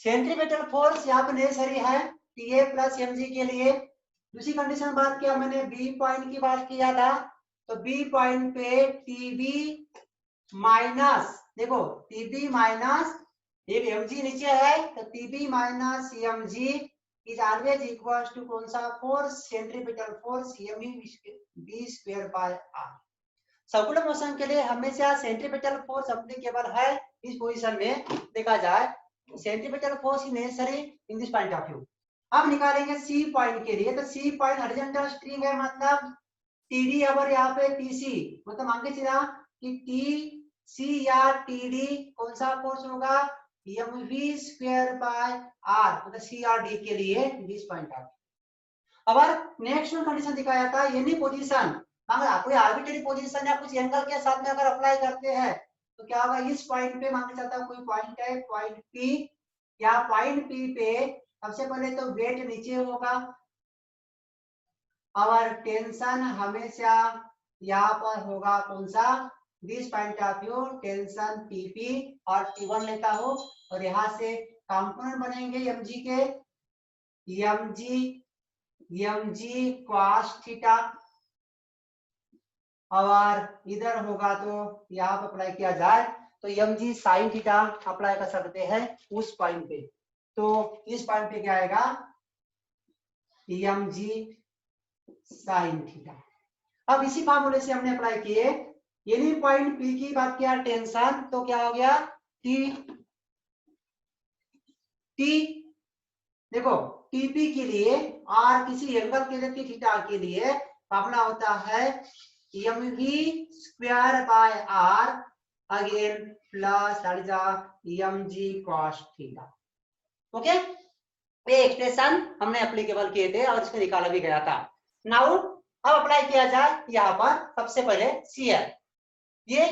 Centripetal force यहाँ पे necessary है TA प्लस mg के लिए। दूसरी कंडीशन बात किया मैंने बी पॉइंट की बात किया था, तो बी पॉइंट पे TB माइनस, देखो TB माइनस एक mg नीचे है तो TB minus mg is always equals to कौन सा force, centripetal force mv square by r। Circular motion के लिए हमेशा सेंट्रीपिटल फोर्स एप्लीकेबल है इस पोजीशन में देखा जाए, centripetal force is necessary in this point of view. अब निकालेंगे सी पॉइंट के लिए, तो सी पॉइंट हॉरिजॉन्टल स्ट्रिंग है, मतलब TD और यहाँ पे TC, मतलब मान के चला कि TC या TD कौन सा फोर्स होगा, mv स्क्वायर बाय r, मतलब CRD के लिए दिस पॉइंट ऑफ। अब नेक्स्ट कंडीशन दिखाया था एनी पोजीशन, अगर कोई आर्बिट्ररी पोजीशन या कुछ एंगल के साथ में अगर अप्लाई करते हैं तो क्या होगा, इस पॉइंट पे मान के चलता है कोई पॉइंट है पॉइंट P, या पॉइंट P पे सबसे पहले तो वेट नीचे होगा और टेंशन हमेशा यहाँ पर होगा कौन सा, this point of view tension TP और T1 लेता हो, और यहाँ से कंपोनेंट बनेंगे mg के, mg cos थीटा, और इधर होगा तो यहाँ पर अप्लाई किया जाए तो mg sin थीटा अप्लाई कर सकते हैं उस पॉइंट पे, तो इस पॉइंट पे क्या आएगा mg sin थीटा। अब इसी फार्मूले से हमने अप्लाई किए एनी पॉइंट P की बात किया टेंशन, तो क्या हो गया T देखो TP के लिए R किसी एंगल के लिए थीटा के लिए फार्मूला होता है mv square by r again plus mg cos theta. Okay, ये एक्सप्रेशन हमने एप्लीकेबल किए थे और इसमें निकाला भी गया था। नाउ अब अप्लाई किया जाए यहाँ पर सबसे पहले शियर, ये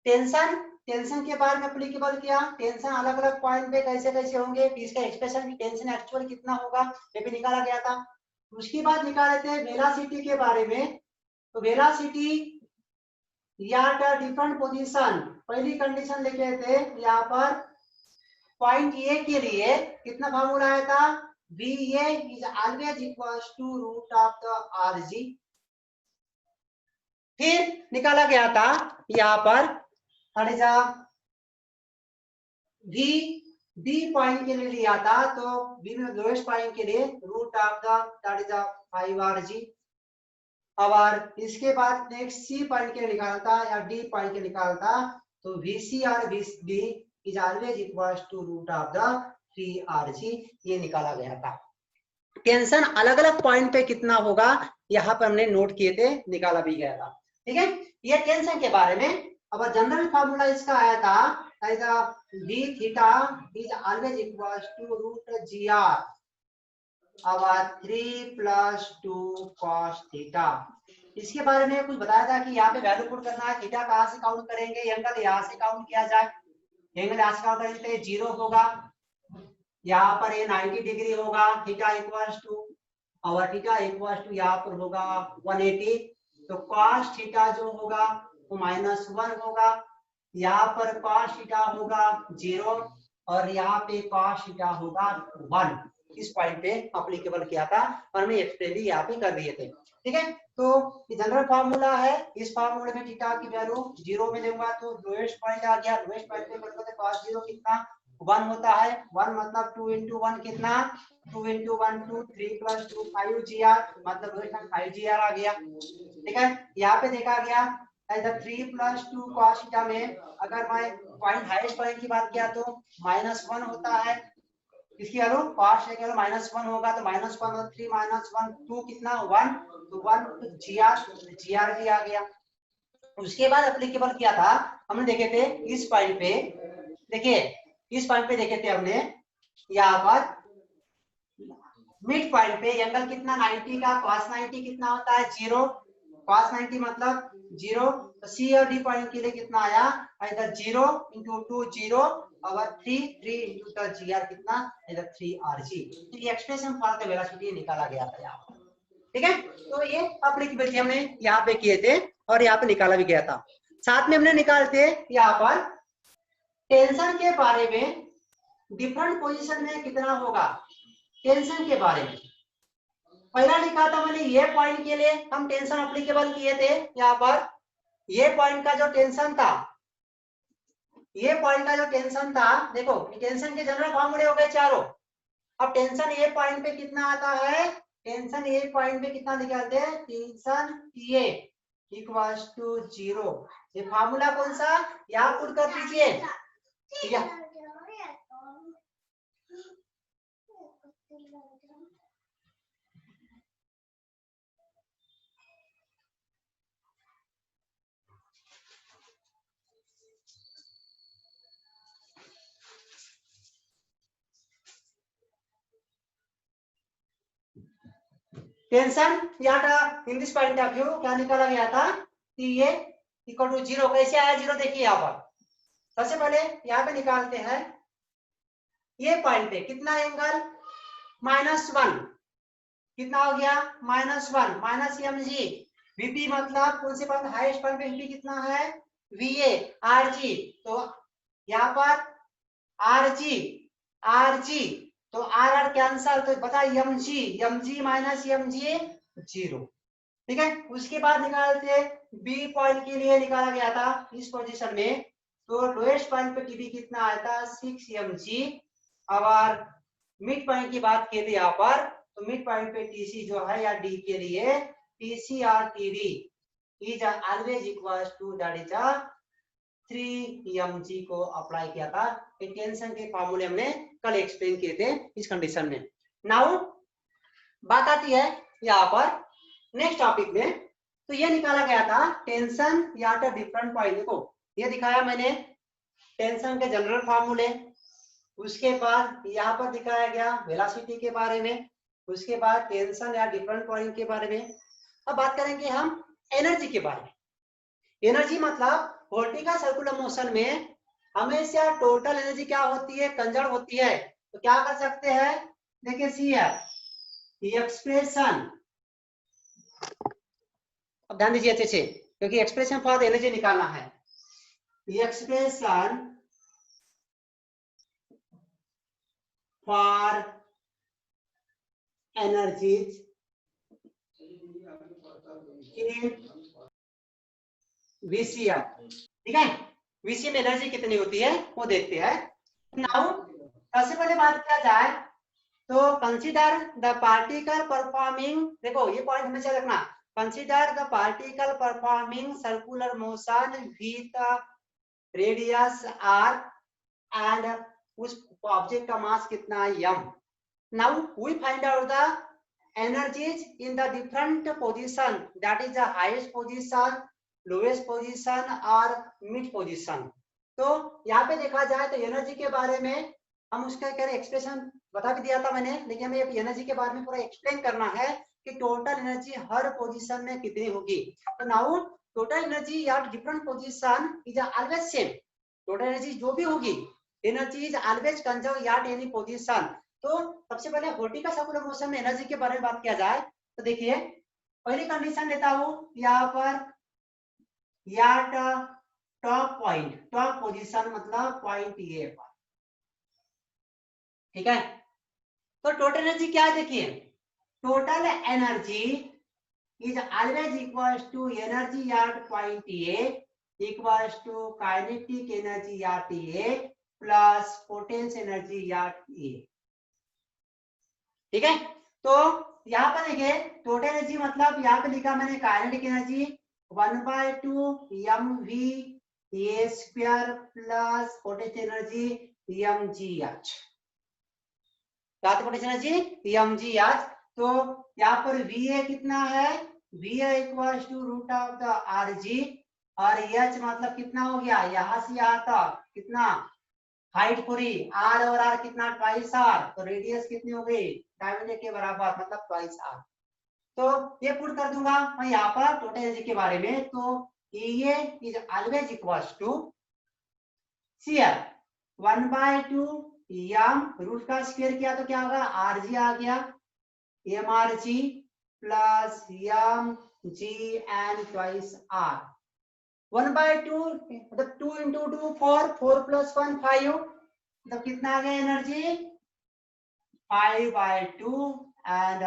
टेंशन के बारे में एप्लीकेबल किया, टेंशन अलग अलग पॉइंट पे कैसे कैसे होंगे, इसका एक्सप्रेशन भी टेंशन एक्चुअल कितना होगा ये भी निकाला गया था। उसके बाद निकाले थे वेलोसिटी के बारे में, तो वेलोसिटी या डिफरेंट पोजीशन, पहली कंडीशन लिखे थे यहाँ पर पॉइंट ए के लिए कितना फार्मूला आया था, VA is always equals to root of the RG। फिर निकाला गया था यहाँ पर बी पॉइंट के लिए लिया था, तो बी में लोएस्ट पॉइंट के लिए रूट ऑफ द 5RG। और इसके बाद नेक्स्ट सी पॉइंट के निकालता या डी पॉइंट के निकालता, तो VC और VD is always equals to root of the 3RG, ये निकाला गया था। टेंशन अलग अलग पॉइंट पे कितना होगा यहाँ पर हमने नोट किए थे, निकाला भी गया था। ठीक है, ये टेंशन के बारे में। अब जनरल फार्मूला इसका आया था V theta is always equals to root GR अब 3 + 2 cos थीटा। इसके बारे में कुछ बताया था कि यहाँ पे वैल्यू पुट करना है, थीटा कहाँ से काउंट करेंगे, एंगल यहाँ से काउंट किया जाए, एंगल यहाँ से काउंट करेंगे 0 होगा, यहाँ पर ये 90 डिग्री होगा, थीटा इक्वल्स टू और थीटा इक्वल्स टू यहाँ पर होगा 180, तो cos थीटा जो होगा वो -1 होगा, यहाँ पर cos थीटा होगा 0 और यहाँ पे cos थीटा होगा 1। इस पॉइंट पे एप्लीकेबल किया था और हमने एक्सप्लेन भी यहाँ पे कर दिए थे। ठीक है, तो ये जनरल फार्मूला है, इस फार्मूले में थीटा की वैल्यू 0 में दूंगा तो लोएस्ट पॉइंट आ गया, लोएस्ट पॉइंट पे करोगे तो cos 0 कितना 1 होता है, 1 मतलब 2 × 1 कितना 2 × 1 2 3 + 2 5GR, मतलब लोएस्ट पॉइंट 5GR आ गया। ठीक है, यहाँ पे देखा गया 3 + 2 cos थीटा में अगर मैं पॉइंट हाईएस्ट पॉइंट की बात किया तो -1 होता है, इसकी वैल्यू cos है केवल -1 होगा, तो -1 और 3 -1 2 कितना 1, तो 1 GR भी आ गया। उसके बाद एप्लीकेबल किया था हमने देखे थे इस पॉइंट पे, देखिए इस पॉइंट पे देखे थे हमने यहाँ पर मिड पॉइंट पे एंगल कितना 90 का, cos 90 कितना होता है 0, cos 90 मतलब 0, तो सी और डी पॉइंट के लिए कितना आया इधर 0 × 2 0 और 3 × द GR कितना इधर 3RG, तो ये एक्सप्रेशन फॉर द वेलोसिटी निकाला गया था यहाँ पर। ठीक है, तो ये एप्लीकेबिलिटी हमने यहाँ पे किए थे और यहाँ पे निकाला भी गया था। साथ में हमने निकालते यहाँ पर टेंशन के बारे में डिफरेंट पोजीशन में कितना होगा, टेंशन के बारे में। पहला लिखा था मैंने ये पॉइंट के लिए हम टेंशन अप्लीकेबल किए थे। यहाँ पर ये पॉइंट का जो टेंशन था, ये पॉइंट का जो टेंशन था, देखो टेंशन के जनरल फॉर्मूले हो गए चारों। अब टेंशन ए पॉइंट पे कितना आता है, टेंशन ए पॉइंट पे कितना निकालते हैं, टेंशन टीए इक्वल्स टू 0। ये फार्मूला कौन सा, यहाँ पुट कर दीजिए। टेंशन यहाँ इन दिस पॉइंट ऑफ व्यू क्या निकाला गया था, टीए इक्वल टू 0। कैसे आया 0, देखिए यहाँ पर सबसे पहले यहाँ पे निकालते हैं, ये पॉइंट पे कितना एंगल, -1, कितना हो गया -1 माइनस mg। वीपी मतलब कौन से पॉइंट, हाईएस्ट पॉइंट पे वीपी कितना है, वीए आरजी। तो यहाँ पर आरजी तो आर कैंसल, तो बता mg माइनस mg 0। ठीक है, उसके बाद निकालते हैं बी पॉइंट के लिए निकाला गया था इस पोजीशन में, तो लोएस्ट पॉइंट पे टीबी कितना आया था 6 mg। और मिड पॉइंट की बात किए थे यहाँ पर, तो मिड पॉइंट पे टीसी जो है या डी के लिए टीसी और TD is always equal to that is 3 mg को अप्लाई किया था। टेंशन के फार्मूले हमने कल एक्सप्लेन किए थे इस कंडीशन में। नाउ बात आती है यहाँ पर नेक्स्ट टॉपिक में, तो ये निकाला गया था टेंशन या तो डिफरेंट पॉइंट। देखो ये दिखाया मैंने टेंशन के जनरल फार्मूले, उसके बाद यहाँ पर दिखाया गया वेलोसिटी के बारे में, उसके बाद टेंशन या डिफरेंट पॉइंट के बारे में। अब बात करेंगे हम एनर्जी के बारे में। एनर्जी मतलब वर्टिकल सर्कुलर मोशन में हमेशा टोटल एनर्जी क्या होती है, कंजर्व होती है। तो क्या कर सकते हैं, देखिए सी है एक्सप्रेशन, अब ध्यान दीजिए अच्छे से क्योंकि एक्सप्रेशन फॉर एनर्जी निकालना है। Expression for energies in VCM. ठीक है, वीसीएम एनर्जी कितनी होती है वो देखते हैं। नाउ सबसे पहले बात किया जाए तो कंसीडर द पार्टिकल परफॉर्मिंग, देखो ये पॉइंट हमेशा रखना, consider the particle performing circular motion with radius R and उस ऑब्जेक्ट का मास कितना m। Now we find out the energies in the different position, that is the highest position, lowest position और mid position। तो यहाँ पे देखा जाए तो एनर्जी के बारे में हम उसका क्या एक्सप्रेशन बता भी दिया था मैंने, लेकिन हमें एनर्जी के बारे में पूरा एक्सप्लेन करना है कि टोटल एनर्जी हर पोजीशन में कितनी होगी। तो नाउ टोटल एनर्जी या different position is always same, total energy जो भी होगी एनर्जी इज ऑलवेज कंजर्व या एनी पोजीशन। तो सबसे पहले वर्टिकल सर्कुलर मोशन में एनर्जी के बारे में बात किया जाए तो देखिए पहली कंडीशन देता हूं यहाँ पर, या टॉप पॉइंट, टॉप पोजीशन मतलब पॉइंट ए पर। ठीक है, तो टोटल एनर्जी क्या है, देखिए total energy is always equals to energy at point A equals to kinetic energy at A plus potential energy at A. ठीक है, तो यहाँ पर देखिए टोटल एनर्जी मतलब यहाँ पे लिखा मैंने kinetic energy 1/2 mv² plus potential energy mgh। क्या पोटेंशियल एनर्जी mgh। तो यहाँ पर va कितना है, va equals to root of the rg और h मतलब कितना हो गया, यहाँ से यहाँ तक कितना हाइट पूरी r और r कितना ट्वाइस r, तो रेडियस कितनी हो गई डायमीटर के बराबर मतलब ट्वाइस r। तो ये पुट कर दूंगा मैं यहाँ पर टोटल एनर्जी के बारे में। तो ये is always equals to CR 1/2 m root का स्क्वायर किया तो क्या होगा rg आ गया mrg plus mg and twice r। 1/2 मतलब 2 into 2 4 4 plus 1 5 मतलब कितना आ गया energy 5/2 and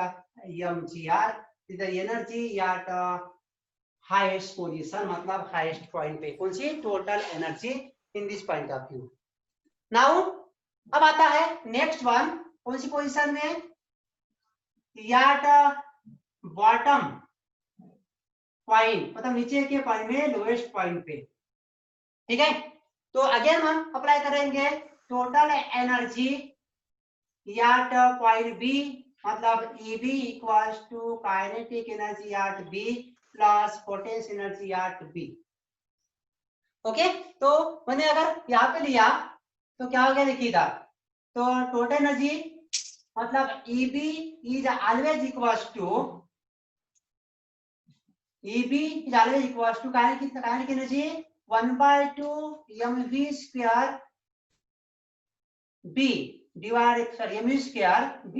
mgr is the energy at highest position, मतलब highest point पे कौन सी total energy in this point of view. Now अब आता है नेक्स्ट वन, कौन सी पोजीशन में, याट बॉटम पॉइंट, मतलब नीचे के पॉइंट में लोएस्ट पॉइंट पे। ठीक है, तो अगेन हम अप्लाई करेंगे total energy at point B, मतलब EB equals to kinetic energy at B plus potential energy at B. Okay, तो मैंने अगर यहाँ पे लिया तो क्या हो गया देखिएगा, तो टोटल एनर्जी मतलब EB is always equals to kinetic energy 1/2 mv² b divide mv² b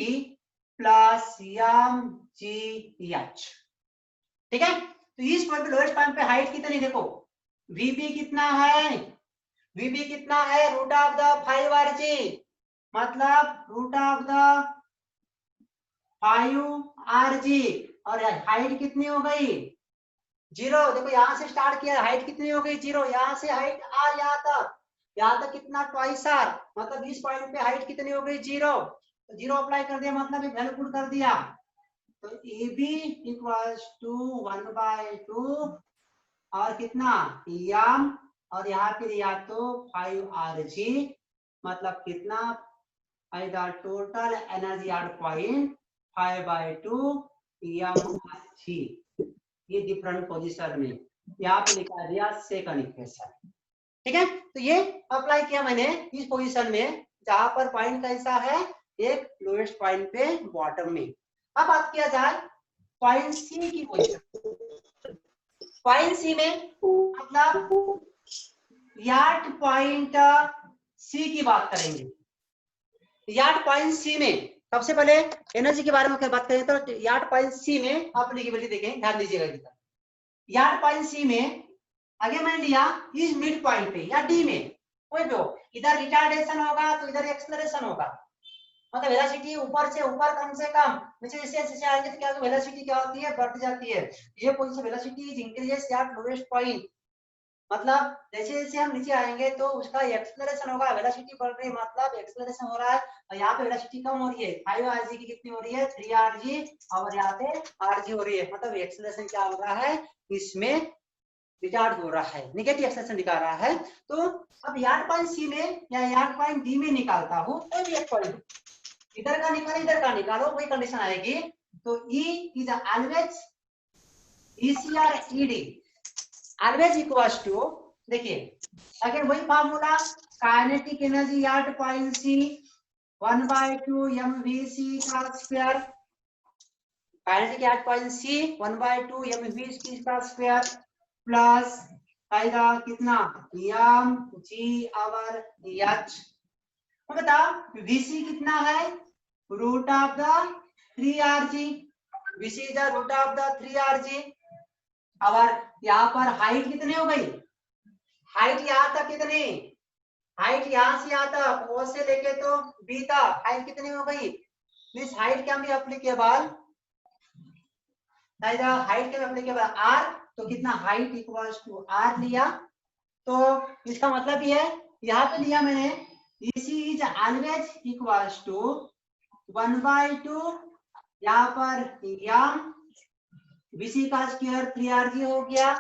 plus mgh। ठीक है, तो इस पॉइंट पे लोएस्ट पॉइंट पे हाइट कितनी, देखो VB कितना है, VB कितना है रूट ऑफ द 5rg, मतलब रूट ऑफ द 5rg, और हाइट कितनी हो गई 0। देखो यहां से स्टार्ट किया, हाइट कितनी हो गई 0, यहां से हाइट r यहाँ तक कितना ट्वाइस r, मतलब इस पॉइंट पे हाइट कितनी हो गई 0, तो 0 अप्लाई कर दिया, मतलब एक वैल्यू पुट कर दिया, तो AB इक्वल्स टू 1/2 और कितना m, और यहाँ पे दिया तो 5rg, मतलब कितना आएगा total energy at point 5/2 mg। ये डिफरेंट पोजीशन में यहाँ पे लिखा दिया सेकंड इक्वेशन। ठीक है, तो ये अप्लाई किया मैंने इस पोजीशन में जहां पर पॉइंट कैसा है, एक लोएस्ट पॉइंट पे बॉटम में। अब बात किया जाए पॉइंट सी की पोजीशन। पॉइंट सी में मतलब यार्ड पॉइंट सी की बात करेंगे। यार्ड पॉइंट सी में सबसे पहले एनर्जी के बारे में अगर बात करें तो यार्ड पॉइंट सी में आप एलिजिबिलिटी देखें, ध्यान दीजिएगा। यार्ड पॉइंट सी में आगे मैंने लिया इस मिड पॉइंट पे या डी में, कोई भी हो, इधर रिटार्डेशन होगा तो इधर एक्सेलरेशन होगा, मतलब वेलोसिटी ऊपर से ऊपर कम से कम, नीचे जैसे आएंगे तो क्या होगा, वेलोसिटी क्या होती है बढ़ती जाती है। ये position velocity is increases eight lowest point, मतलब जैसे जैसे हम नीचे आएंगे तो उसका एक्सेलरेशन होगा, वेलोसिटी बढ़ रही है मतलब एक्सेलरेशन हो रहा है, और यहाँ पे वेलोसिटी कम हो रही है, 5rg की कितनी हो रही है 3rg, और यहाँ पे rg हो रही है, मतलब एक्सेलरेशन क्या हो रहा है इसमें रिटार्ड हो रहा है, नेगेटिव एक्सेलरेशन दिखा रहा है। तो अब यार्ड पॉइंट सी में या यार्ड पॉइंट डी में निकालता हूँ, कोई भी एक पॉइंट इधर का निकालो इधर का निकालो, वही कंडीशन आएगी। तो E इज ऑलवेज EC और ED ऑलवेज इक्वल्स टू, देखिए अगेन वही formula, kinetic energy at point C 1/2 mvc का square, kinetic at point C 1/2 mvc का स्क्वायर प्लस आएगा कितना mg आवर h। बता vc कितना है root of the 3rg, vc is the root of the 3rg, और यहाँ पर हाइट कितनी हो गई, हाइट यहाँ तक कितनी, हाइट यहाँ से यहाँ तक ओ से लेके तो बी तक हाइट कितनी हो गई, इस हाइट क्या भी एप्लीकेबल, हाइट क्या एप्लीकेबल r, तो कितना हाइट इक्वल्स टू r लिया, तो इसका मतलब ये है यहाँ पे लिया मैंने EC is always equals to 1/2, यहाँ पर m VC का स्क्वायर 3rg हो गया,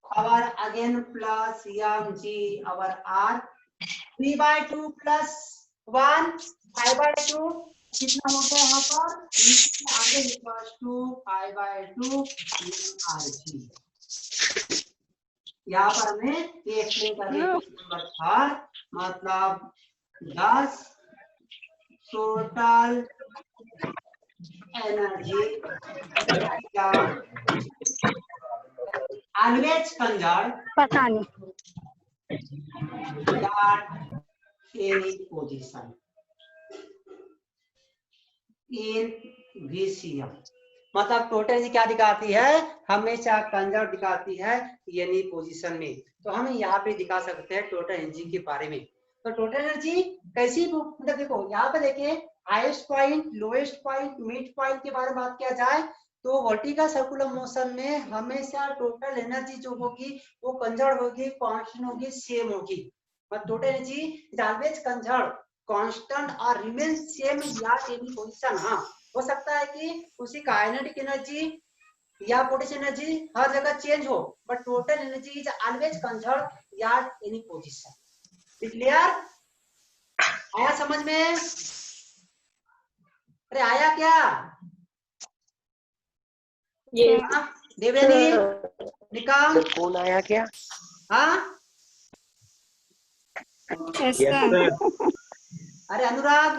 और अगेन प्लस mg और r, 3/2 प्लस 1 5/2 कितना हो गया यहाँ पर आगे इक्वल्स टू 5/2 mrg। यहाँ पर हमने ये एक्सप्लेन कर दिया नंबर 4, मतलब 10 टोटल एनर्जी ऑलवेज कंजर्व पता नहीं एनी पोजीशन इन VCM, मतलब टोटल एनर्जी क्या दिखाती है, हमेशा कंजर्व दिखाती है एनी पोजीशन में। तो हम यहाँ पे दिखा सकते हैं टोटल एनर्जी के बारे में। तो टोटल एनर्जी कैसी, मतलब देखो यहाँ पे देखिए highest point, lowest point, mid point के बारे में बात किया जाए तो वर्टिकल सर्कुलर मोशन में हमेशा टोटल एनर्जी जो होगी वो कंजर्व होगी, कांस्टेंट होगी, सेम होगी। But total energy is always conserve, constant और रिमेन सेम या एनी पोजीशन। हाँ, हो सकता है कि उसी काइनेटिक एनर्जी या पोटेंशियल एनर्जी हर जगह चेंज हो, but total energy is always conserve या एनी पोजीशन। क्लियर? आया समझ में? अरे आया क्या? ये देवयानी, निकाम, कौन आया क्या? हाँ यस सर। अरे अनुराग,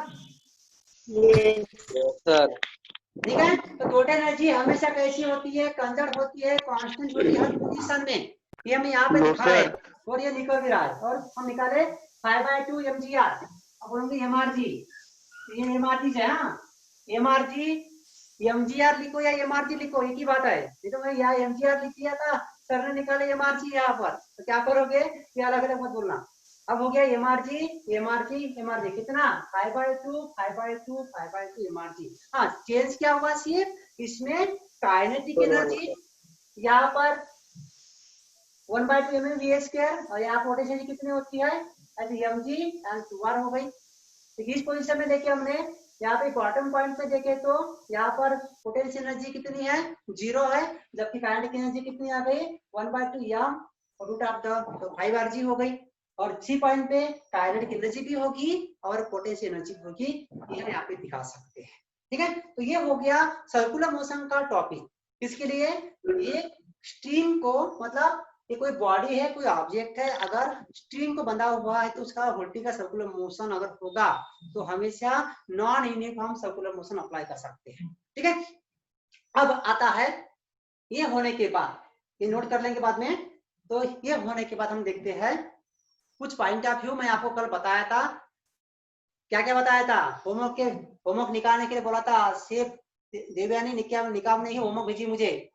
सर ठीक है। तो टोटल एनर्जी हमेशा कैसी होती है? कंजर्व होती है, कांस्टेंट होती है हर पोजीशन में। ये हमें यहाँ पे दिखा है और ये निकल भी रहा है। और हम निकाले 5/2 mgr अपॉन mrg। ये mrg है, हाँ mrg, mgr लिखो या mrg लिखो, एक ही बात है। ये तो मैं यहाँ mgr लिख दिया था, सर ने निकाले mrg यहाँ पर, तो क्या करोगे? ये अलग अलग मत बोलना। अब हो गया mrg mrg mrg, कितना? 5/2 5/2 5/2 mrg। हाँ, चेंज क्या हुआ सिर्फ इसमें काइनेटिक एनर्जी यहाँ पर 1/2 mv² और यहाँ पोटेंशियल एनर्जी कितनी होती है? mg एंड 2r हो गई। तो इस पोजीशन में देखिए हमने यहाँ पे बॉटम पॉइंट पे देखे तो यहाँ पर पोटेंशियल एनर्जी कितनी है? 0 है, जबकि काइनेटिक एनर्जी कितनी आ गई? 1/2 m रूट ऑफ द, तो 5rg हो गई। और इसी पॉइंट पे काइनेटिक एनर्जी भी होगी और पोटेंशियल एनर्जी होगी, ये हम यहाँ पे दिखा सकते हैं। ठीक है, तो ये हो गया सर्कुलर मोशन का टॉपिक। इसके लिए ये स्ट्रीम को, मतलब ये कोई बॉडी है, कोई ऑब्जेक्ट है, अगर स्ट्रीम को बंधा हुआ है तो उसका वर्टिकल सर्कुलर मोशन अगर होगा तो हमेशा non uniform circular motion apply कर सकते हैं। ठीक है, अब आता है ये होने के बाद, ये नोट कर लेंगे बाद में। तो ये होने के बाद हम देखते हैं कुछ पॉइंट ऑफ व्यू। मैं आपको कल बताया था, क्या क्या बताया था? होमवर्क निकालने के लिए बोला था, सिर्फ देवयानी निकाम नहीं होमवर्क भेजी मुझे,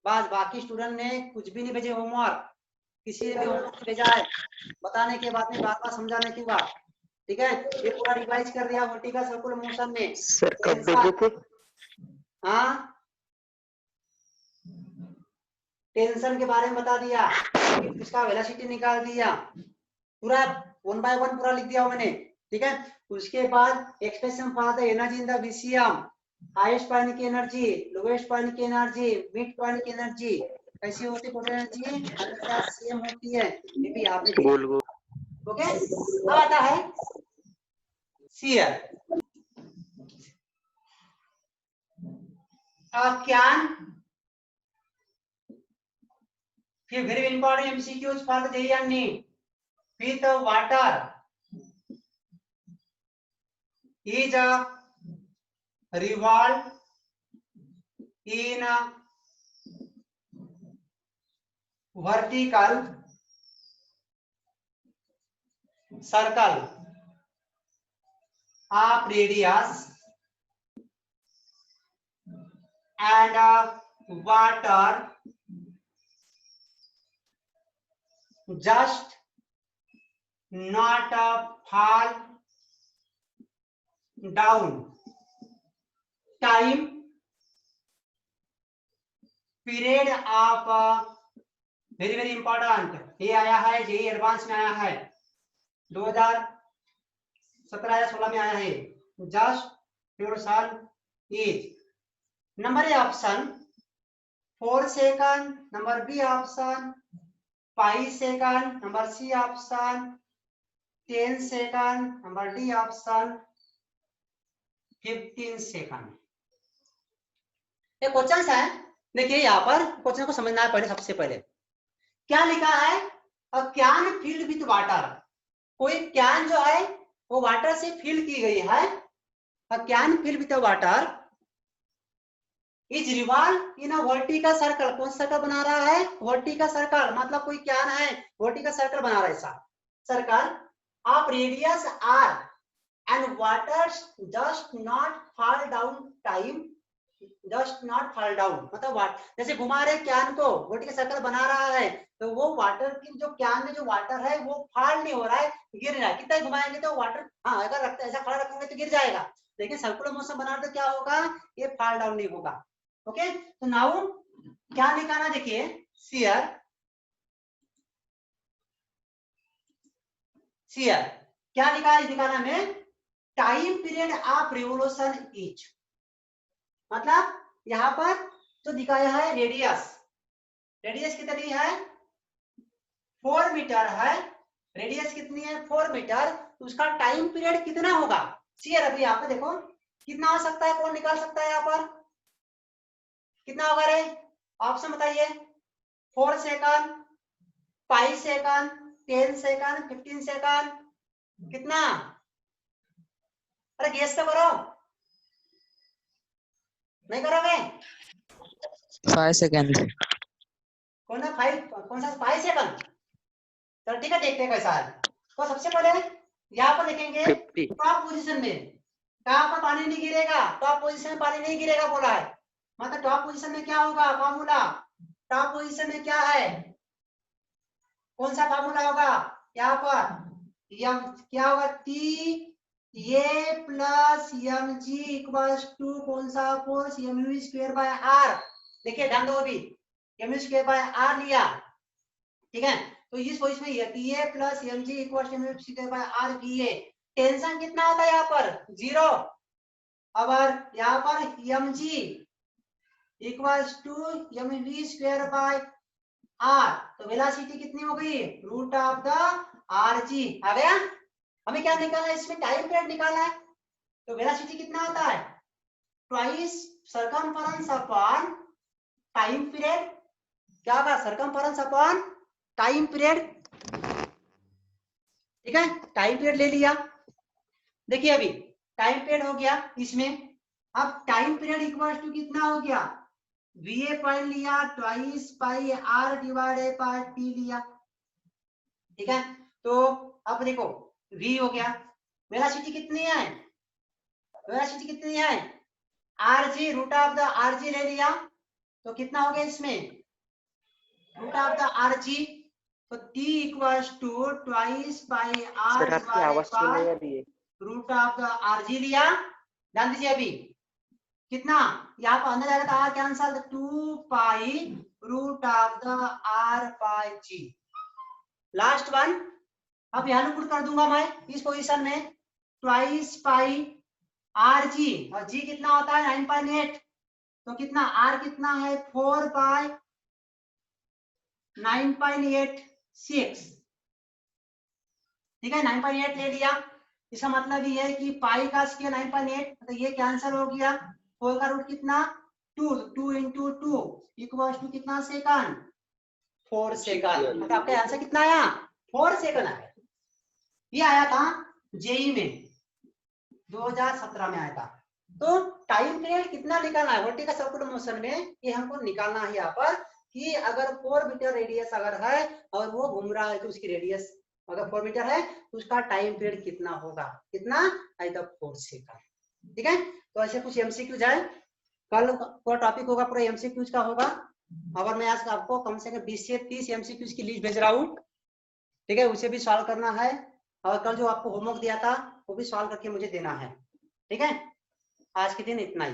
बस बाकी स्टूडेंट ने कुछ भी नहीं भेजे होमवर्क, किसी ने भी होमवर्क भेजा है बताने के बाद में, बार बार समझाने के बाद। ठीक है, ये पूरा रिवाइज कर दिया वर्टिकल सर्कुलर मोशन में। सर कब भेजे थे? हाँ, टेंशन के बारे में बता दिया, उसका वेलोसिटी निकाल दिया, पूरा 1 by 1 पूरा लिख दिया मैंने। ठीक है, उसके बाद expression for the energy in the VCM, highest point की एनर्जी, लोएस्ट पॉइंट की एनर्जी, मिड पॉइंट की एनर्जी कैसी होती है? टोटल एनर्जी हमेशा सेम होती है, ये भी यहाँ पे बोल गो। ओके। अब आता है शियर। कैन, फिर very important MCQs for the JEE and NEET. with the water is revolved in a vertical circle of radius and water just not fall down. Time period of very very important, ये आया है JEE advance में आया है 2017 या 16 में आया है। जस्ट प्योर साल is number A option 4 second, number B option 5 second, number C option 10 second, number D option 15 second. ये क्वेश्चन है, देखिए यहाँ पर क्वेश्चन को समझना है पहले। सबसे पहले क्या लिखा है? A can filled with water, कोई कैन जो है वो वाटर से फिल की गई है। A can fill with water is revolve in a vertical circle. कौन सा सर्कल बना रहा है? वर्टिकल सर्कल, मतलब कोई कैन है वर्टिकल सर्कल बना रहा है, ऐसा circle of radius r and water just not fall down time dust not fall down, मतलब वाटर जैसे घुमा रहे कैन को, रोटी का सर्कल बना रहा है, तो वो वाटर की जो कैन में जो वाटर है वो फॉल नहीं हो रहा है, गिर रहा है। कितना घुमाएंगे तो वाटर, हाँ अगर रखते ऐसा खड़ा रखेंगे तो गिर जाएगा, लेकिन सर्कुलर मोशन बना तो क्या होगा, ये फॉल डाउन नहीं होगा। ओके, तो नाउ क्या निकालना, देखिए शियर, शियर क्या निकालना में, time period of revolution etch, मतलब यहाँ पर जो दिखाया है रेडियस, रेडियस कितनी है 4 मीटर है, रेडियस कितनी है 4 मीटर, तो उसका टाइम पीरियड कितना होगा शियर। अभी यहाँ पे देखो कितना हो सकता है, कौन निकाल सकता है यहाँ पर, कितना होगा रे, ऑप्शन बताइए, 4 सेकंड, 5 सेकंड, 10 सेकंड, 15 सेकंड, कितना, अरे गेस तो करो, नहीं करोगे, 5 सेकंड। कौन सा 5 सेकंड, चलो ठीक है, देखते हैं कैसा है। तो सबसे पहले यहाँ पर देखेंगे 50। टॉप पोजीशन में कहाँ पर पानी नहीं गिरेगा, टॉप पोजीशन में पानी नहीं गिरेगा बोला है, मतलब टॉप पोजीशन में क्या होगा फॉर्मूला, टॉप पोजीशन में क्या है, कौन सा फॉर्मूला होगा यहाँ पर, यम क्या होगा, T A plus M G equals to कौन सा force, M U square by R. देखिए ध्यान दो, अभी M U square by R लिया, ठीक है, तो इस पोजीशन में T A plus M G equals to M U square by R की है, टेंशन कितना होता है यहाँ पर 0, अब यहाँ पर M G equals to M V square by R, तो वेलोसिटी कितनी हो गई root of the R G, आ गया। हमें क्या निकालना है इसमें, टाइम पीरियड निकालना है, तो वेलोसिटी कितना आता है twice circumference upon time period, क्या होगा सर्कमफरेंस अपॉन टाइम पीरियड, ठीक है, टाइम पीरियड ले लिया। देखिए अभी टाइम पीरियड हो गया इसमें, अब टाइम पीरियड इक्वल टू कितना हो गया, वीए पॉइंट लिया twice pi R divided by T लिया, ठीक है, तो अब देखो v हो गया, वेलोसिटी कितनी है, वेलोसिटी कितनी है R G, root of the R G ले लिया, तो कितना हो गया इसमें root of the R G, तो t equals to twice by R sir आपकी आवाज क्यों नहीं आ रही है? Root of the R G लिया। ध्यान दीजिए अभी कितना, यहाँ पर अंदर जाएगा तो R cancel, 2 pi root of the R by G, last one, अब यहाँ पुट कर दूंगा मैं इस पोजीशन में, ट्वाइस पाई आर जी, और जी कितना होता है 9.8, तो कितना आर कितना है 4 बाय 9.86, ठीक है 9.8 ले लिया, इसका मतलब ये है कि पाई का स्क्वायर 9.8, तो ये कैंसिल हो गया, 4 का रूट कितना 2 इंटू 2 इक्वल्स टू कितना सेकंड 4 सेकंड, मतलब आपका आंसर कितना आया 4 सेकंड आया। ये आया था जेई में 2017 में आया था। तो टाइम पीरियड कितना निकालना है वर्टिकल सर्कुलर मोशन में, ये हमको निकालना है यहाँ पर, कि अगर 4 मीटर रेडियस अगर है और वो घूम रहा है तो उसकी रेडियस अगर 4 मीटर है तो उसका टाइम पीरियड कितना होगा, कितना आई द 4 सेकंड, ठीक है। तो ऐसे कुछ एमसीक्यूज है, कल पूरा टॉपिक होगा पूरा एमसीक्यूज का होगा, और मैं आज आपको कम से कम 20 से 30 एमसीक्यूज की लिस्ट भेज रहा हूँ, ठीक है, उसे भी सॉल्व करना है, और कल जो आपको होमवर्क दिया था वो भी सॉल्व करके मुझे देना है, ठीक है। आज के दिन इतना ही।